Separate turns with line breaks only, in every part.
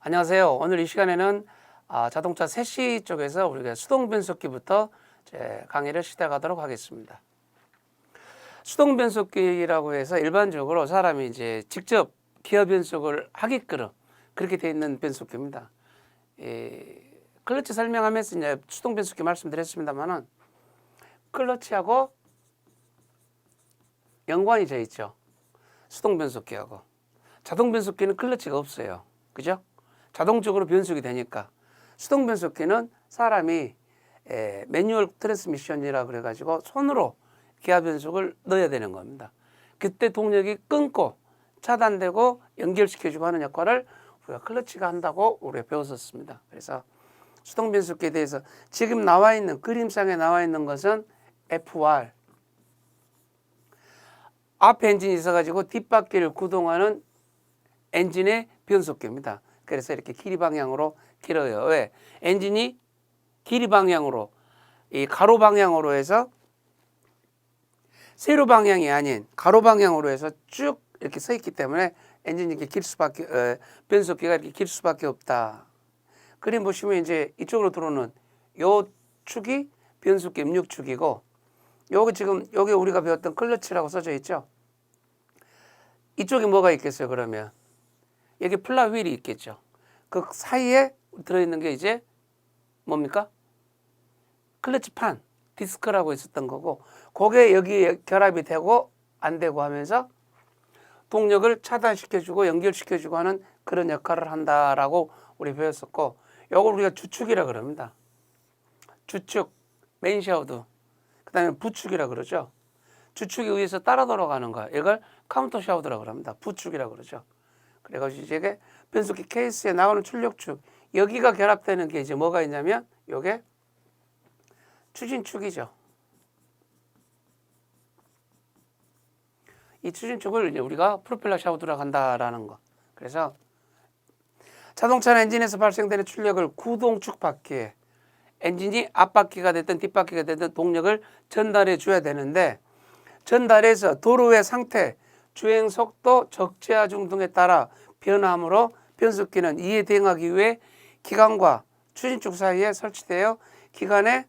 안녕하세요. 오늘 이 시간에는 자동차 세시 쪽에서 우리가 수동 변속기부터 강의를 시작하도록 하겠습니다. 수동 변속기라고 해서 일반적으로 사람이 이제 직접 기어 변속을 하게끔 그렇게 되어 있는 변속기입니다. 클러치 설명하면서 이제 수동 변속기 말씀드렸습니다만은 클러치하고 연관이 져 있죠. 수동 변속기하고. 자동 변속기는 클러치가 없어요. 그죠? 자동적으로 변속이 되니까. 수동 변속기는 사람이 매뉴얼 트랜스미션이라 그래가지고 손으로 기아 변속을 넣어야 되는 겁니다. 그때 동력이 끊고 차단되고 연결시켜주고 하는 역할을 우리가 클러치가 한다고 우리가 배웠었습니다. 그래서 수동 변속기에 대해서 지금 나와 있는 그림상에 나와 있는 것은 FR 앞에 엔진이 있어가지고 뒷바퀴를 구동하는 엔진의 변속기입니다. 그래서 이렇게 길이 방향으로 길어요. 왜? 엔진이 길이 방향으로, 이 가로 방향으로 해서 세로 방향이 아닌 가로 방향으로 해서 쭉 이렇게 서 있기 때문에 엔진이 이렇게 길 수밖에, 변속기가 이렇게 길 수밖에 없다. 그림 보시면 이제 이쪽으로 들어오는 요 축이 변속기 입력축이고, 여기 지금 여기 우리가 배웠던 클러치라고 써져 있죠. 이쪽에 뭐가 있겠어요? 그러면 여기 플라휠이 있겠죠. 그 사이에 들어있는 게 이제 뭡니까? 클러치판, 디스크라고 있었던 거고, 그게 여기 결합이 되고 안 되고 하면서 동력을 차단시켜주고 연결시켜주고 하는 그런 역할을 한다라고 우리 배웠었고, 이걸 우리가 주축이라 그럽니다. 주축, 맨샤우드, 그 다음에 부축이라 그러죠. 주축에 의해서 따라 돌아가는 거, 이걸 카운터 샤우드라 그럽니다. 부축이라 그러죠. 그래가지고 이제 변속기 케이스에 나오는 출력축, 여기가 결합되는 게 이제 뭐가 있냐면 요게 추진축이죠. 이 추진축을 이제 우리가 프로펠러 샤우드라고 한다라는 거. 그래서 자동차 엔진에서 발생되는 출력을 구동축 바퀴에 엔진이 앞바퀴가 됐든 뒷바퀴가 됐든 동력을 전달해 줘야 되는데, 전달해서 도로의 상태, 주행 속도, 적재하중 등에 따라 변화하므로 변속기는 이에 대응하기 위해 기관과 추진축 사이에 설치되어 기관의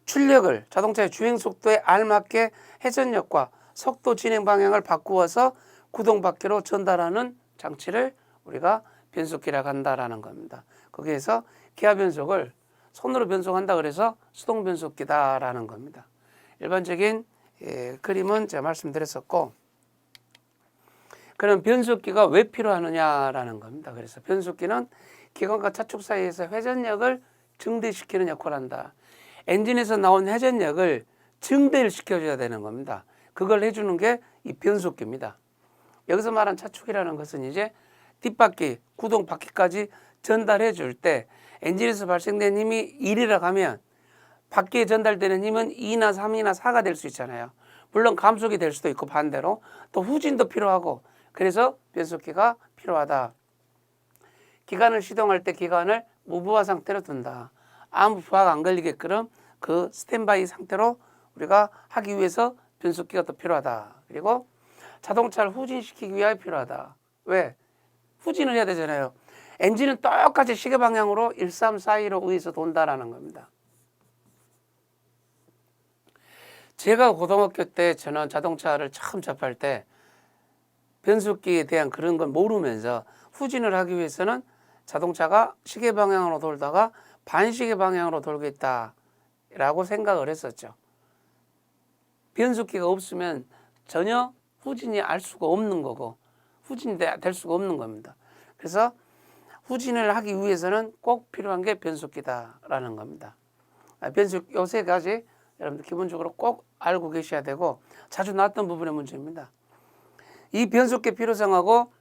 출력을 자동차의 주행 속도에 알맞게 회전력과 속도 진행 방향을 바꾸어서 구동바퀴로 전달하는 장치를 우리가 변속기라고 한다라는 겁니다. 거기에서 기아 변속을 손으로 변속한다 그래서 수동 변속기다라는 겁니다. 일반적인 그림은 제가 말씀드렸었고, 그럼 변속기가 왜 필요하느냐라는 겁니다. 그래서 변속기는 기관과 차축 사이에서 회전력을 증대시키는 역할을 한다. 엔진에서 나온 회전력을 증대를 시켜줘야 되는 겁니다. 그걸 해주는 게 이 변속기입니다. 여기서 말한 차축이라는 것은 이제 뒷바퀴, 구동 바퀴까지 전달해 줄 때 엔진에서 발생된 힘이 1이라고 하면 바퀴에 전달되는 힘은 2나 3이나 4가 될 수 있잖아요. 물론 감속이 될 수도 있고 반대로 또 후진도 필요하고, 그래서 변속기가 필요하다. 기관을 시동할 때 기관을 무부하 상태로 둔다. 아무 부하가 안 걸리게끔 그 스탠바이 상태로 우리가 하기 위해서 변속기가 더 필요하다. 그리고 자동차를 후진시키기 위하여 필요하다. 왜? 후진을 해야 되잖아요. 엔진은 똑같이 시계 방향으로 1342로 의해서 돈다라는 겁니다. 제가 고등학교 때 저는 자동차를 처음 접할 때 변속기에 대한 그런 걸 모르면서 후진을 하기 위해서는 자동차가 시계 방향으로 돌다가 반시계 방향으로 돌겠다라고 생각을 했었죠. 변속기가 없으면 전혀 후진이 알 수가 없는 거고 후진이 될 수가 없는 겁니다. 그래서 후진을 하기 위해서는 꼭 필요한 게 변속기다라는 겁니다. 변속 요 세 가지 여러분들 기본적으로 꼭 알고 계셔야 되고 자주 나왔던 부분의 문제입니다. 이 변속기 필요성하고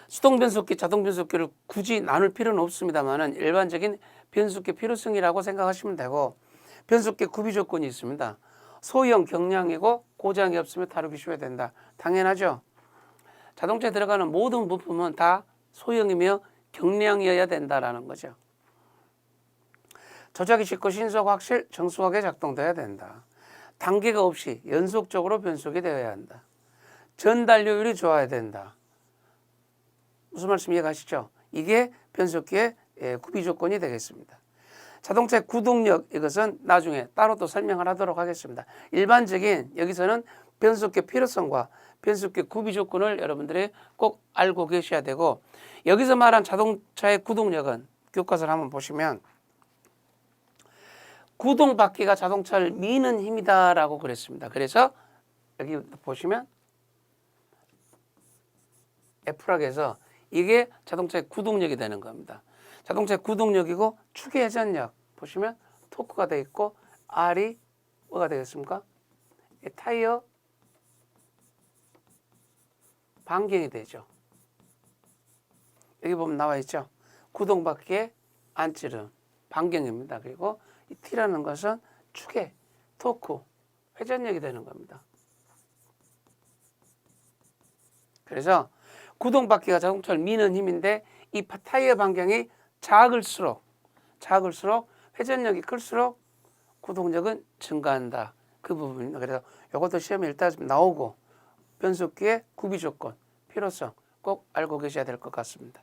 수동 변속기, 자동 변속기를 굳이 나눌 필요는 없습니다만은 일반적인 변속기 필요성이라고 생각하시면 되고, 변속기 구비 조건이 있습니다. 소형, 경량이고 고장이 없으면 다루기 쉬워야 된다. 당연하죠. 자동차에 들어가는 모든 부품은 다 소형이며 경량이어야 된다라는 거죠. 조작이 쉽고 신속, 확실, 정수하게 작동돼야 된다. 단계가 없이 연속적으로 변속이 되어야 한다. 전달료율이 좋아야 된다. 무슨 말씀 이해가시죠? 이게 변속기의 구비 조건이 되겠습니다. 자동차의 구동력, 이것은 나중에 따로 또 설명을 하도록 하겠습니다. 일반적인 여기서는 변속기의 필요성과 변속기의 구비 조건을 여러분들이 꼭 알고 계셔야 되고, 여기서 말한 자동차의 구동력은 교과서를 한번 보시면 구동바퀴가 자동차를 미는 힘이다라고 그랬습니다. 그래서 여기 보시면 F락에서 이게 자동차의 구동력이 되는 겁니다. 자동차의 구동력이고 축의 회전력 보시면 토크가 되어 있고 R이 뭐가 되겠습니까? 타이어 반경이 되죠. 여기 보면 나와 있죠. 구동바퀴의 안찌름 반경입니다. 그리고 이 T라는 것은 축의 토크 회전력이 되는 겁니다. 그래서 구동바퀴가 자동차를 미는 힘인데 이 타이어 반경이 작을수록 회전력이 클수록 구동력은 증가한다. 그 부분입니다. 그래서 이것도 시험에 일단 나오고 변속기의 구비 조건, 필요성 꼭 알고 계셔야 될 것 같습니다.